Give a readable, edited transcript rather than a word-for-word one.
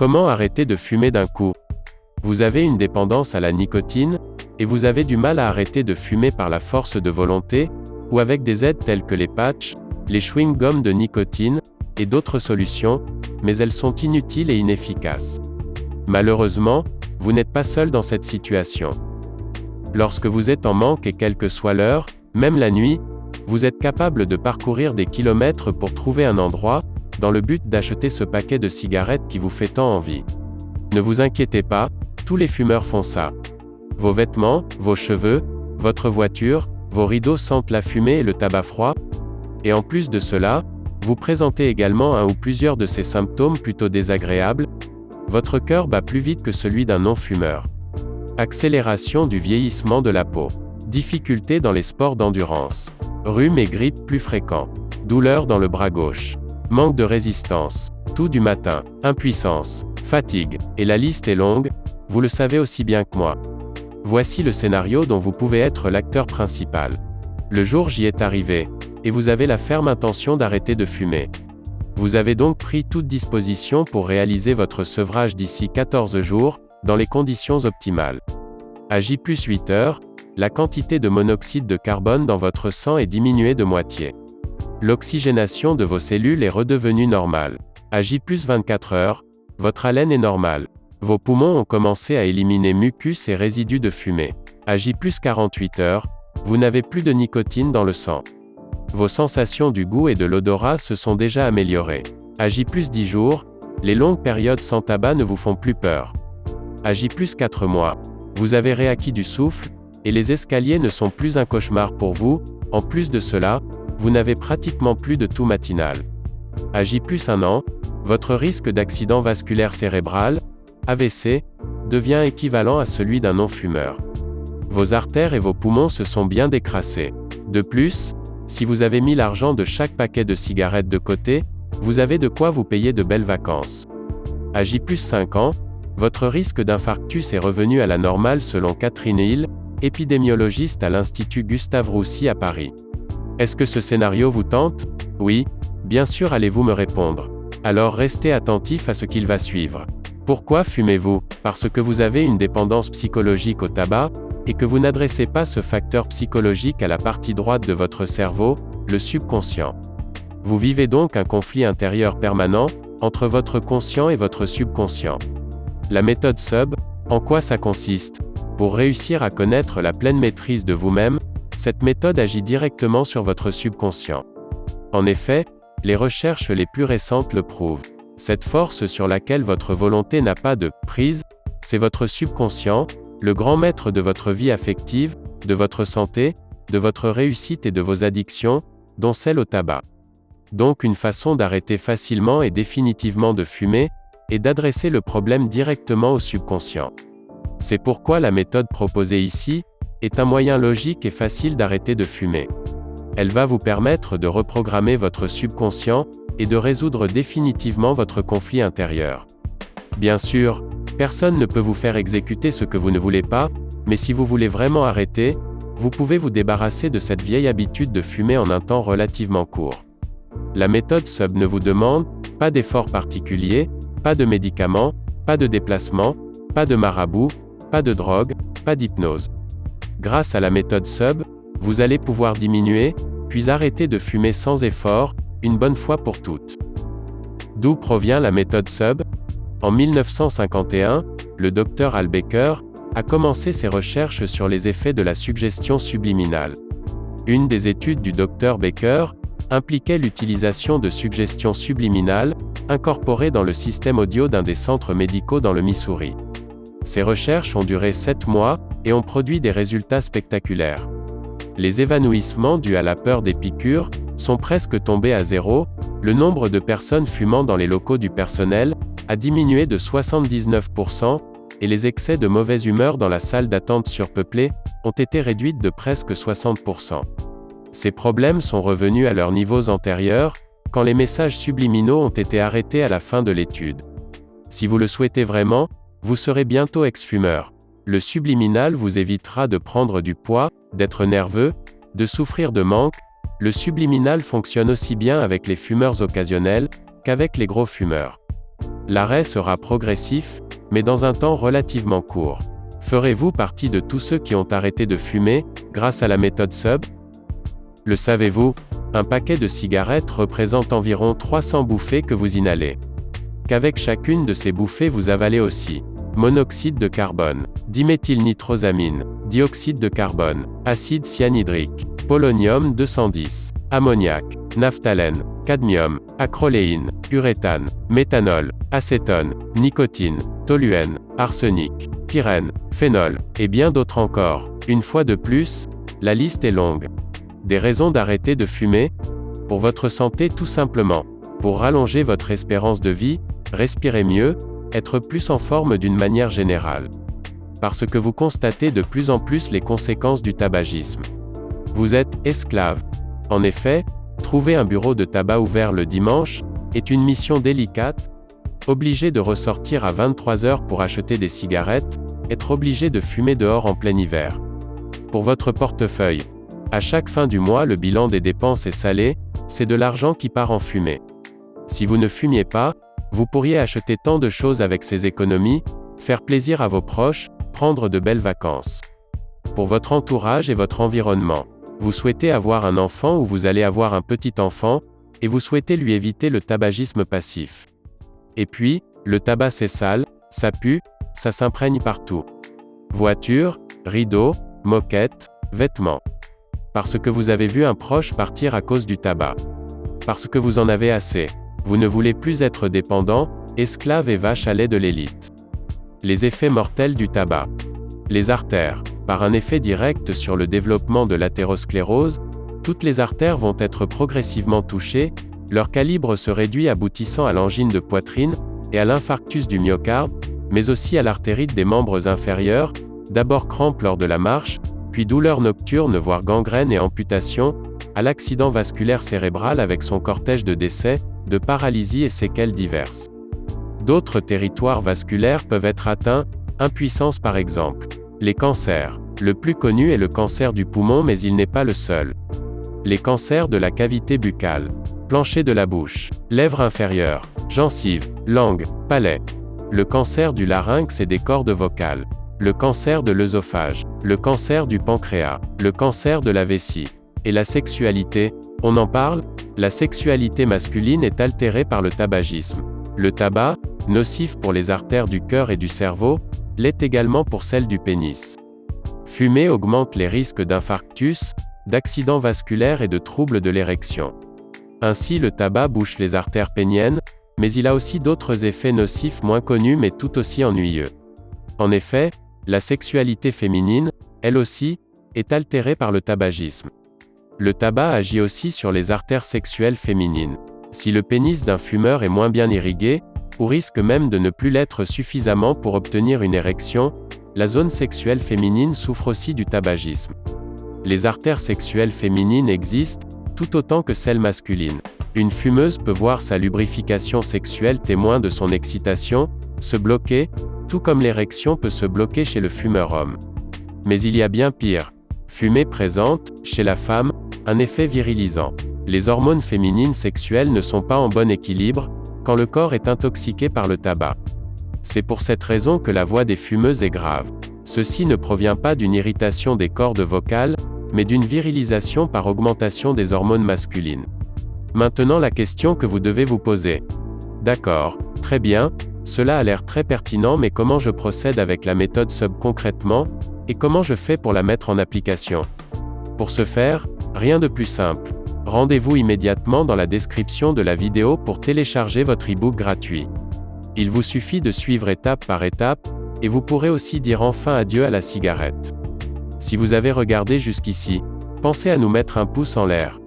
Comment arrêter de fumer d'un coup? Vous avez une dépendance à la nicotine, et vous avez du mal à arrêter de fumer par la force de volonté, ou avec des aides telles que les patchs, les chewing-gums de nicotine, et d'autres solutions, mais elles sont inutiles et inefficaces. Malheureusement, vous n'êtes pas seul dans cette situation. Lorsque vous êtes en manque et quelle que soit l'heure, même la nuit, vous êtes capable de parcourir des kilomètres pour trouver un endroit, dans le but d'acheter ce paquet de cigarettes qui vous fait tant envie. Ne vous inquiétez pas, tous les fumeurs font ça. Vos vêtements, vos cheveux, votre voiture, vos rideaux sentent la fumée et le tabac froid. Et en plus de cela, vous présentez également un ou plusieurs de ces symptômes plutôt désagréables. Votre cœur bat plus vite que celui d'un non-fumeur. Accélération du vieillissement de la peau. Difficultés dans les sports d'endurance. Rhume et grippe plus fréquents. Douleurs dans le bras gauche. Manque de résistance. Toux du matin. Impuissance. Fatigue. Et la liste est longue, vous le savez aussi bien que moi. Voici le scénario dont vous pouvez être l'acteur principal. Le jour J est arrivé, et vous avez la ferme intention d'arrêter de fumer. Vous avez donc pris toute disposition pour réaliser votre sevrage d'ici 14 jours, dans les conditions optimales. À J+8 heures, la quantité de monoxyde de carbone dans votre sang est diminuée de moitié. L'oxygénation de vos cellules est redevenue normale. À J+24 heures, votre haleine est normale. Vos poumons ont commencé à éliminer mucus et résidus de fumée. À J+48 heures, vous n'avez plus de nicotine dans le sang. Vos sensations du goût et de l'odorat se sont déjà améliorées. À J+10 jours, les longues périodes sans tabac ne vous font plus peur. À J+4 mois, vous avez réacquis du souffle, et les escaliers ne sont plus un cauchemar pour vous. En plus de cela, vous n'avez pratiquement plus de toux matinale. À J+1 an, votre risque d'accident vasculaire cérébral, AVC, devient équivalent à celui d'un non-fumeur. Vos artères et vos poumons se sont bien décrassés. De plus, si vous avez mis l'argent de chaque paquet de cigarettes de côté, vous avez de quoi vous payer de belles vacances. À J+5 ans, votre risque d'infarctus est revenu à la normale selon Catherine Hill, épidémiologiste à l'Institut Gustave-Roussy à Paris. Est-ce que ce scénario vous tente? Oui, bien sûr allez-vous me répondre. Alors restez attentif à ce qu'il va suivre. Pourquoi fumez-vous? Parce que vous avez une dépendance psychologique au tabac, et que vous n'adressez pas ce facteur psychologique à la partie droite de votre cerveau, le subconscient. Vous vivez donc un conflit intérieur permanent, entre votre conscient et votre subconscient. La méthode SUB, en quoi ça consiste? Pour réussir à connaître la pleine maîtrise de vous-même, cette méthode agit directement sur votre subconscient. En effet, les recherches les plus récentes le prouvent. Cette force sur laquelle votre volonté n'a pas de prise, c'est votre subconscient, le grand maître de votre vie affective, de votre santé, de votre réussite et de vos addictions, dont celle au tabac. Donc une façon d'arrêter facilement et définitivement de fumer, est d'adresser le problème directement au subconscient. C'est pourquoi la méthode proposée ici, est un moyen logique et facile d'arrêter de fumer. Elle va vous permettre de reprogrammer votre subconscient, et de résoudre définitivement votre conflit intérieur. Bien sûr, personne ne peut vous faire exécuter ce que vous ne voulez pas, mais si vous voulez vraiment arrêter, vous pouvez vous débarrasser de cette vieille habitude de fumer en un temps relativement court. La méthode SUB ne vous demande pas d'effort particulier, pas de médicaments, pas de déplacement, pas de marabout, pas de drogue, pas d'hypnose. Grâce à la méthode SUB, vous allez pouvoir diminuer, puis arrêter de fumer sans effort, une bonne fois pour toutes. D'où provient la méthode SUB? En 1951, le Dr Al Baker a commencé ses recherches sur les effets de la suggestion subliminale. Une des études du Dr Baker impliquait l'utilisation de suggestions subliminales, incorporées dans le système audio d'un des centres médicaux dans le Missouri. Ces recherches ont duré 7 mois, et ont produit des résultats spectaculaires. Les évanouissements dus à la peur des piqûres sont presque tombés à zéro, le nombre de personnes fumant dans les locaux du personnel a diminué de 79%, et les excès de mauvaise humeur dans la salle d'attente surpeuplée ont été réduits de presque 60%. Ces problèmes sont revenus à leurs niveaux antérieurs, quand les messages subliminaux ont été arrêtés à la fin de l'étude. Si vous le souhaitez vraiment, vous serez bientôt ex-fumeur. Le subliminal vous évitera de prendre du poids, d'être nerveux, de souffrir de manque. Le subliminal fonctionne aussi bien avec les fumeurs occasionnels qu'avec les gros fumeurs. L'arrêt sera progressif, mais dans un temps relativement court. Ferez-vous partie de tous ceux qui ont arrêté de fumer, grâce à la méthode SUB? Le savez-vous? Un paquet de cigarettes représente environ 300 bouffées que vous inhalez. Qu'avec chacune de ces bouffées vous avalez aussi monoxyde de carbone, diméthylnitrosamine, dioxyde de carbone, acide cyanhydrique, polonium 210, ammoniac, naphthalène, cadmium, acroléine, uréthane, méthanol, acétone, nicotine, toluène, arsenic, pyrène, phénol, et bien d'autres encore. Une fois de plus, la liste est longue. Des raisons d'arrêter de fumer? Pour votre santé tout simplement. Pour rallonger votre espérance de vie, respirer mieux, être plus en forme d'une manière générale. Parce que vous constatez de plus en plus les conséquences du tabagisme. Vous êtes esclave. En effet, trouver un bureau de tabac ouvert le dimanche est une mission délicate. Obligé de ressortir à 23 heures pour acheter des cigarettes, être obligé de fumer dehors en plein hiver. Pour votre portefeuille, à chaque fin du mois le bilan des dépenses est salé, c'est de l'argent qui part en fumée. Si vous ne fumiez pas, vous pourriez acheter tant de choses avec ces économies, faire plaisir à vos proches, prendre de belles vacances. Pour votre entourage et votre environnement, vous souhaitez avoir un enfant ou vous allez avoir un petit enfant, et vous souhaitez lui éviter le tabagisme passif. Et puis, le tabac c'est sale, ça pue, ça s'imprègne partout. Voiture, rideaux, moquette, vêtements. Parce que vous avez vu un proche partir à cause du tabac. Parce que vous en avez assez. Vous ne voulez plus être dépendant, esclave et vache à lait de l'élite. Les effets mortels du tabac. Les artères. Par un effet direct sur le développement de l'athérosclérose, toutes les artères vont être progressivement touchées, leur calibre se réduit aboutissant à l'angine de poitrine, et à l'infarctus du myocarde, mais aussi à l'artérite des membres inférieurs, d'abord crampes lors de la marche, puis douleurs nocturnes voire gangrène et amputation, à l'accident vasculaire cérébral avec son cortège de décès, de paralysie et séquelles diverses. D'autres territoires vasculaires peuvent être atteints, impuissance par exemple. Les cancers. Le plus connu est le cancer du poumon mais il n'est pas le seul. Les cancers de la cavité buccale, plancher de la bouche, lèvres inférieures, gencives, langue, palais. Le cancer du larynx et des cordes vocales. Le cancer de l'œsophage, le cancer du pancréas, le cancer de la vessie. Et la sexualité, on en parle? La sexualité masculine est altérée par le tabagisme. Le tabac, nocif pour les artères du cœur et du cerveau, l'est également pour celles du pénis. Fumer augmente les risques d'infarctus, d'accidents vasculaires et de troubles de l'érection. Ainsi le tabac bouche les artères péniennes, mais il a aussi d'autres effets nocifs moins connus mais tout aussi ennuyeux. En effet, la sexualité féminine, elle aussi, est altérée par le tabagisme. Le tabac agit aussi sur les artères sexuelles féminines. Si le pénis d'un fumeur est moins bien irrigué, ou risque même de ne plus l'être suffisamment pour obtenir une érection, la zone sexuelle féminine souffre aussi du tabagisme. Les artères sexuelles féminines existent, tout autant que celles masculines. Une fumeuse peut voir sa lubrification sexuelle témoin de son excitation, se bloquer, tout comme l'érection peut se bloquer chez le fumeur homme. Mais il y a bien pire. Fumer présente, chez la femme, un effet virilisant. Les hormones féminines sexuelles ne sont pas en bon équilibre, quand le corps est intoxiqué par le tabac. C'est pour cette raison que la voix des fumeuses est grave. Ceci ne provient pas d'une irritation des cordes vocales, mais d'une virilisation par augmentation des hormones masculines. Maintenant la question que vous devez vous poser. D'accord, très bien, cela a l'air très pertinent mais comment je procède avec la méthode SUB concrètement, et comment je fais pour la mettre en application? Pour ce faire, rien de plus simple. Rendez-vous immédiatement dans la description de la vidéo pour télécharger votre e-book gratuit. Il vous suffit de suivre étape par étape, et vous pourrez aussi dire enfin adieu à la cigarette. Si vous avez regardé jusqu'ici, pensez à nous mettre un pouce en l'air.